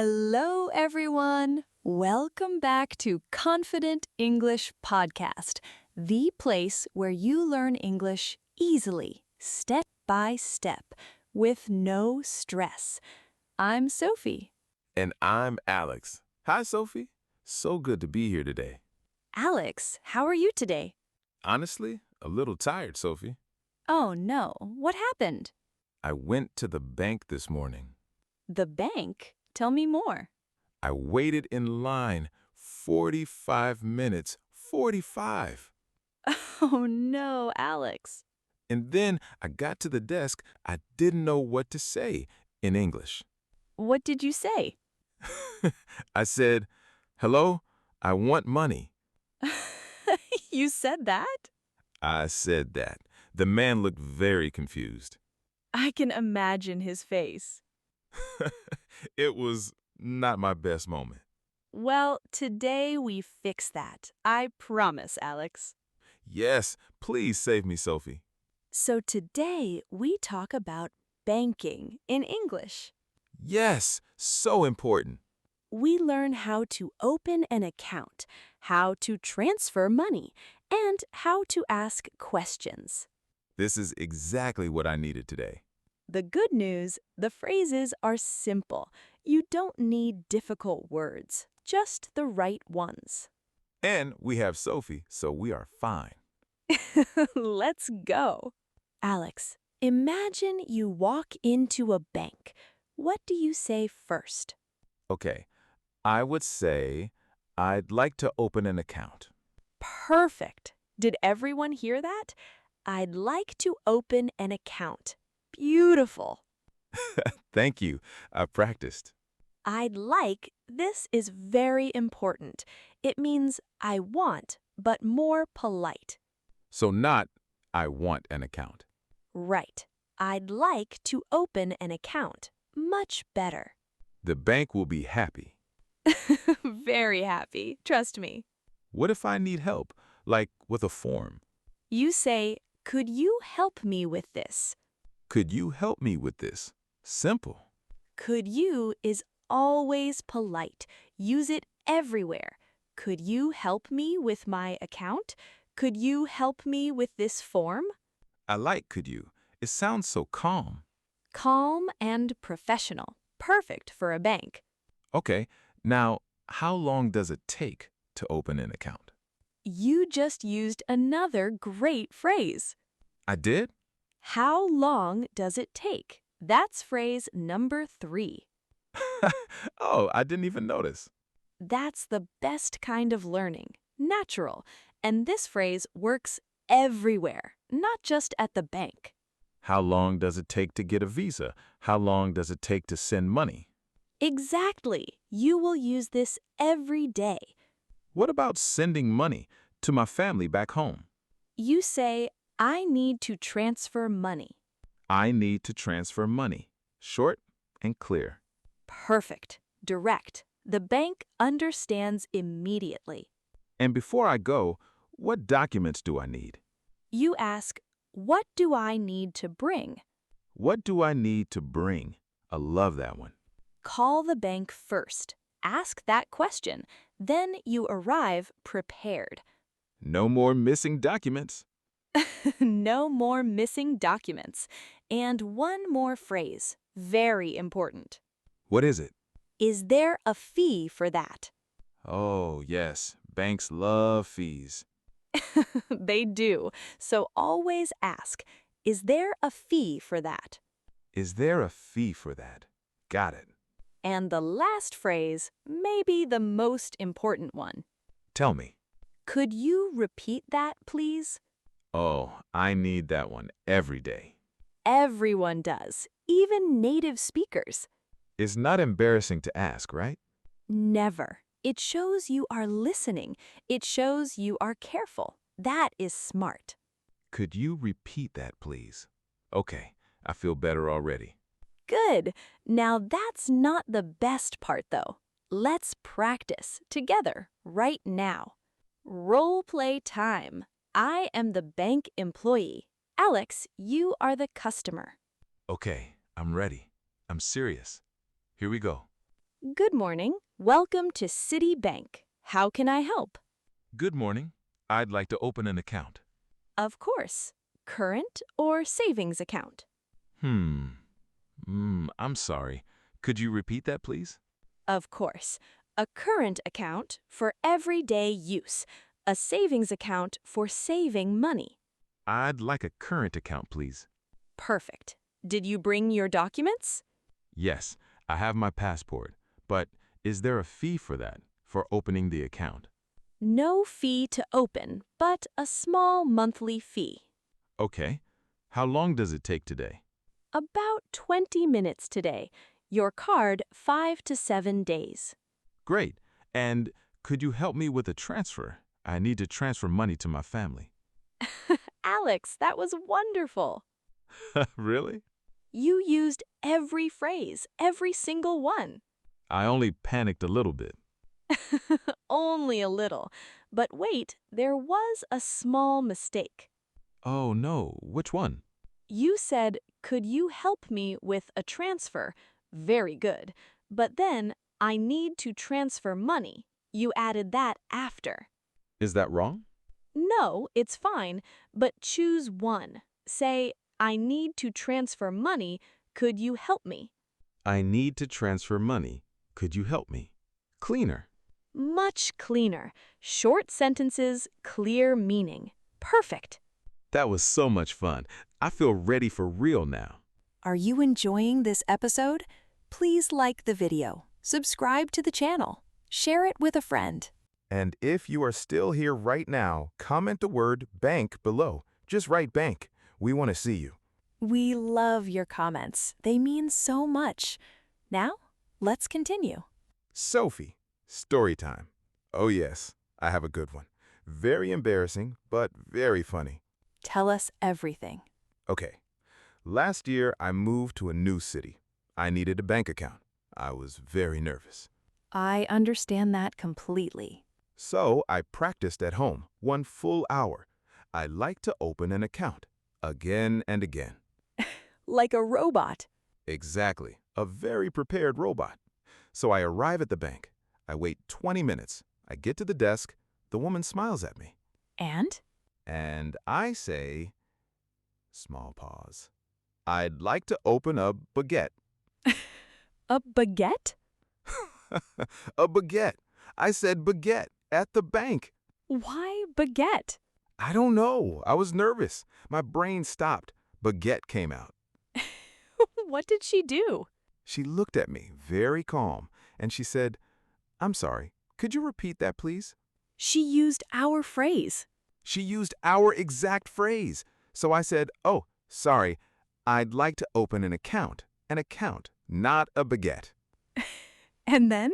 Hello, everyone. Welcome back to Confident English Podcast, the place where you learn English easily, step by step, with no stress. I'm Sophie. And I'm Alex. Hi, Sophie. So good to be here today. Alex, how are you today? Honestly, a little tired, Sophie. Oh, no. What happened? I went to the bank this morning. The bank? Tell me more. I waited in line 45 minutes. 45. Oh, no, Alex. And then I got to the desk. I didn't know what to say in English. What did you say? I said, "Hello, I want money." You said that? I said that. The man looked very confused. I can imagine his face. It was not my best moment. Well, today we fix that. I promise, Alex. Yes, please save me, Sophie. So today we talk about banking in English. Yes, so important. We learn how to open an account, how to transfer money, and how to ask questions. This is exactly what I needed today. The good news, the phrases are simple. You don't need difficult words, just the right ones. And we have Sophie, so we are fine. Let's go. Alex, imagine you walk into a bank. What do you say first? Okay, I would say I'd like to open an account. Perfect. Did everyone hear that? I'd like to open an account. Beautiful. Thank you. I practiced. I'd like, this is very important. It means I want, but more polite. So not, I want an account. Right. I'd like to open an account. Much better. The bank will be happy. Very happy. Trust me. What if I need help, like with a form? You say, could you help me with this? Could you help me with this? Simple. Could you is always polite. Use it everywhere. Could you help me with my account? Could you help me with this form? I like could you. It sounds so calm. Calm and professional. Perfect for a bank. Okay, now how long does it take to open an account? You just used another great phrase. I did? How long does it take? That's phrase number 3. Oh, I didn't even notice. That's the best kind of learning, natural, and this phrase works everywhere, not just at the bank. How long does it take to get a visa? How long does it take to send money? Exactly. You will use this every day. What about sending money to my family back home? You say, I need to transfer money. I need to transfer money. Short and clear. Perfect. Direct. The bank understands immediately. And before I go, what documents do I need? You ask, what do I need to bring? What do I need to bring? I love that one. Call the bank first. Ask that question. Then you arrive prepared. No more missing documents. No more missing documents. And one more phrase, very important. What is it? Is there a fee for that? Oh, yes. Banks love fees. They do. So always ask, is there a fee for that? Is there a fee for that? Got it. And the last phrase, maybe the most important one. Tell me. Could you repeat that, please? Oh, I need that one every day. Everyone does, even native speakers. It's not embarrassing to ask, right? Never. It shows you are listening. It shows you are careful. That is smart. Could you repeat that, please? Okay, I feel better already. Good. Now that's not the best part, though. Let's practice together right now. Role play time. I am the bank employee. Alex, you are the customer. Okay, I'm ready. I'm serious. Here we go. Good morning. Welcome to Citibank. How can I help? Good morning. I'd like to open an account. Of course. Current or savings account? I'm sorry. Could you repeat that, please? Of course. A current account for everyday use. A savings account for saving money. I'd like a current account, please. Perfect. Did you bring your documents? Yes, I have my passport. But is there a fee for that, for opening the account? No fee to open, but a small monthly fee. Okay. How long does it take today? About 20 minutes today. Your card 5 to 7 days. Great. And could you help me with a transfer? I need to transfer money to my family. Alex, that was wonderful. Really? You used every phrase, every single one. I only panicked a little bit. Only a little. But wait, there was a small mistake. Oh no, which one? You said, "Could you help me with a transfer?" Very good. But then, "I need to transfer money." You added that after. Is that wrong? No, it's fine, but choose one. Say, "I need to transfer money. Could you help me?" I need to transfer money. Could you help me? Cleaner. Much cleaner. Short sentences, clear meaning. Perfect. That was so much fun. I feel ready for real now. Are you enjoying this episode? Please like the video, subscribe to the channel, share it with a friend. And if you are still here right now, comment the word bank below. Just write bank. We want to see you. We love your comments. They mean so much. Now, let's continue. Sophie, story time. Oh yes, I have a good one. Very embarrassing, but very funny. Tell us everything. Okay, last year I moved to a new city. I needed a bank account. I was very nervous. I understand that completely. So I practiced at home, 1 full hour. I like to open an account, again and again. Like a robot. Exactly, a very prepared robot. So I arrive at the bank. I wait 20 minutes. I get to the desk. The woman smiles at me. And? And I say, small pause, "I'd like to open a baguette." A baguette? A baguette. I said baguette at the bank. Why baguette? I don't know. I was nervous. My brain stopped. Baguette came out. What did she do? She looked at me, very calm, and she said, "I'm sorry. Could you repeat that, please?" She used our phrase. She used our exact phrase. So I said, "Oh, sorry. I'd like to open an account. An account, not a baguette." And then?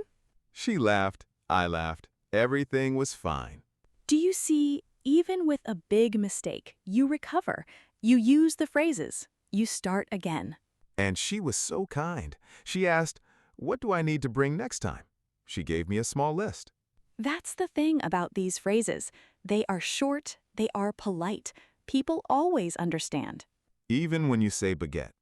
She laughed. I laughed. Everything was fine. Do you see, even with a big mistake, you recover. You use the phrases. You start again. And she was so kind. She asked, "What do I need to bring next time?" She gave me a small list. That's the thing about these phrases. They are short, they are polite. People always understand. Even when you say baguette.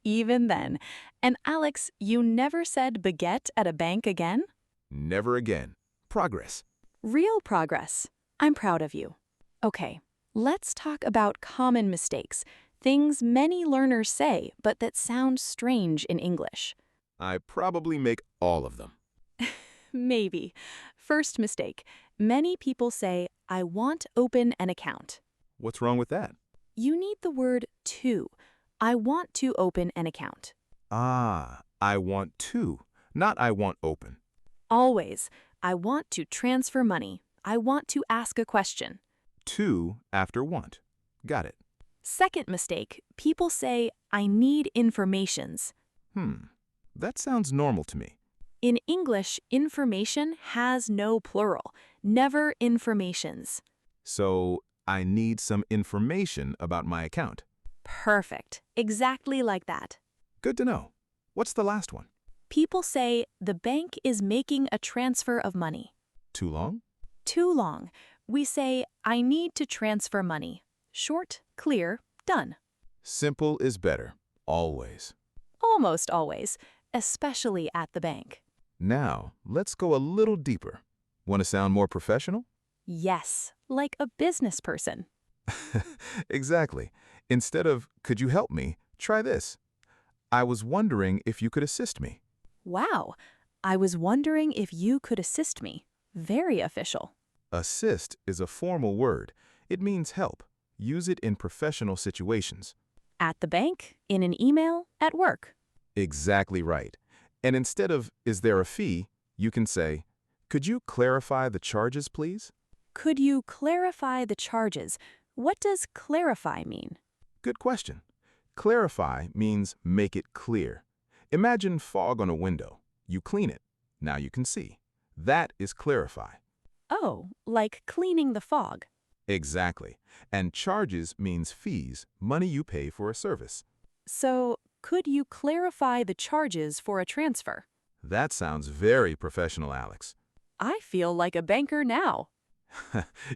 Even then. And Alex, you never said baguette at a bank again? Never again. Progress. Real progress. I'm proud of you. Okay, let's talk about common mistakes, things many learners say but that sound strange in English. I probably make all of them. Maybe. First mistake. Many people say, "I want open an account." What's wrong with that? You need the word to. I want to open an account. Ah, I want to, not I want open. Always. I want to transfer money. I want to ask a question. To after want. Got it. Second mistake. People say, "I need informations." That sounds normal to me. In English, information has no plural. Never informations. So I need some information about my account. Perfect. Exactly like that. Good to know. What's the last one? People say, "The bank is making a transfer of money." Too long? Too long. We say, "I need to transfer money." Short, clear, done. Simple is better. Always. Almost always. especially at the bank. Now, let's go a little deeper. Want to sound more professional? Yes, like a business person. Exactly. Instead of, could you help me, try this. I was wondering if you could assist me. Wow, I was wondering if you could assist me. Very official. Assist is a formal word. It means help. Use it in professional situations. At the bank, in an email, at work. Exactly right. And instead of, is there a fee, you can say, could you clarify the charges, please? Could you clarify the charges? What does clarify mean? Good question. Clarify means make it clear. Imagine fog on a window. You clean it. Now you can see. That is clarify. Oh, like cleaning the fog. Exactly. And charges means fees, money you pay for a service. So, could you clarify the charges for a transfer? That sounds very professional, Alex. I feel like a banker now.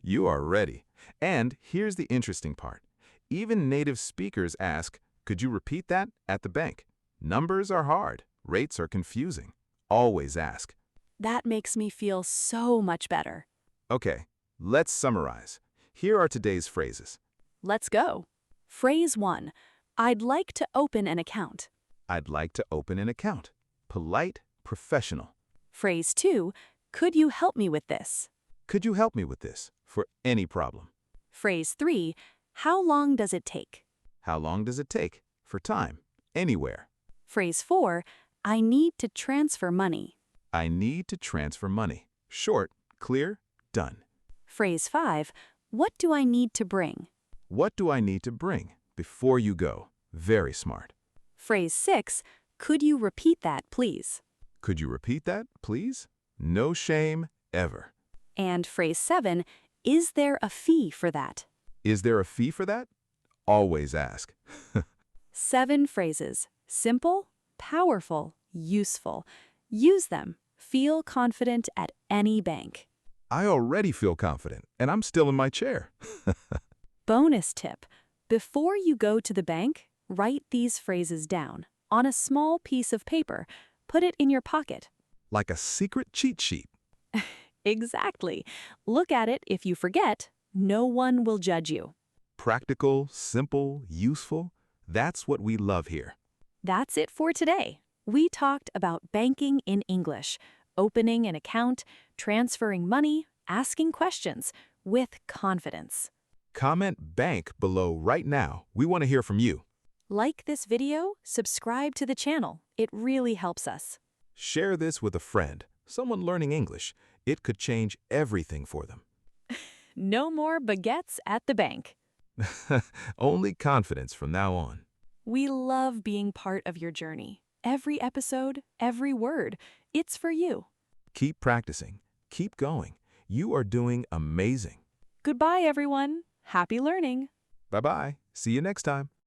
You are ready. And here's the interesting part. Even native speakers ask, could you repeat that at the bank? Numbers are hard. Rates are confusing. Always ask. That makes me feel so much better. Okay, let's summarize. Here are today's phrases. Let's go. Phrase 1. I'd like to open an account. I'd like to open an account. Polite, professional. Phrase 2. Could you help me with this? Could you help me with this? For any problem. Phrase 3. How long does it take? How long does it take? For time. Anywhere. Phrase 4. I need to transfer money. I need to transfer money. Short, clear, done. Phrase 5. What do I need to bring? What do I need to bring? Before you go. Very smart. Phrase 6. Could you repeat that, please? Could you repeat that, please? No shame, ever. And phrase 7. Is there a fee for that? Is there a fee for that? Always ask. 7 phrases. Simple, powerful, useful. Use them. Feel confident at any bank. I already feel confident, and I'm still in my chair. Bonus tip. Before you go to the bank, write these phrases down on a small piece of paper. Put it in your pocket. Like a secret cheat sheet. Exactly. Look at it if you forget. No one will judge you. Practical, simple, useful. That's what we love here. That's it for today. We talked about banking in English, opening an account, transferring money, asking questions with confidence. Comment bank below right now. We want to hear from you. Like this video, subscribe to the channel. It really helps us. Share this with a friend, someone learning English. It could change everything for them. No more baguettes at the bank. Only confidence from now on. We love being part of your journey. Every episode, every word, it's for you. Keep practicing. Keep going. You are doing amazing. Goodbye, everyone. Happy learning. Bye-bye. See you next time.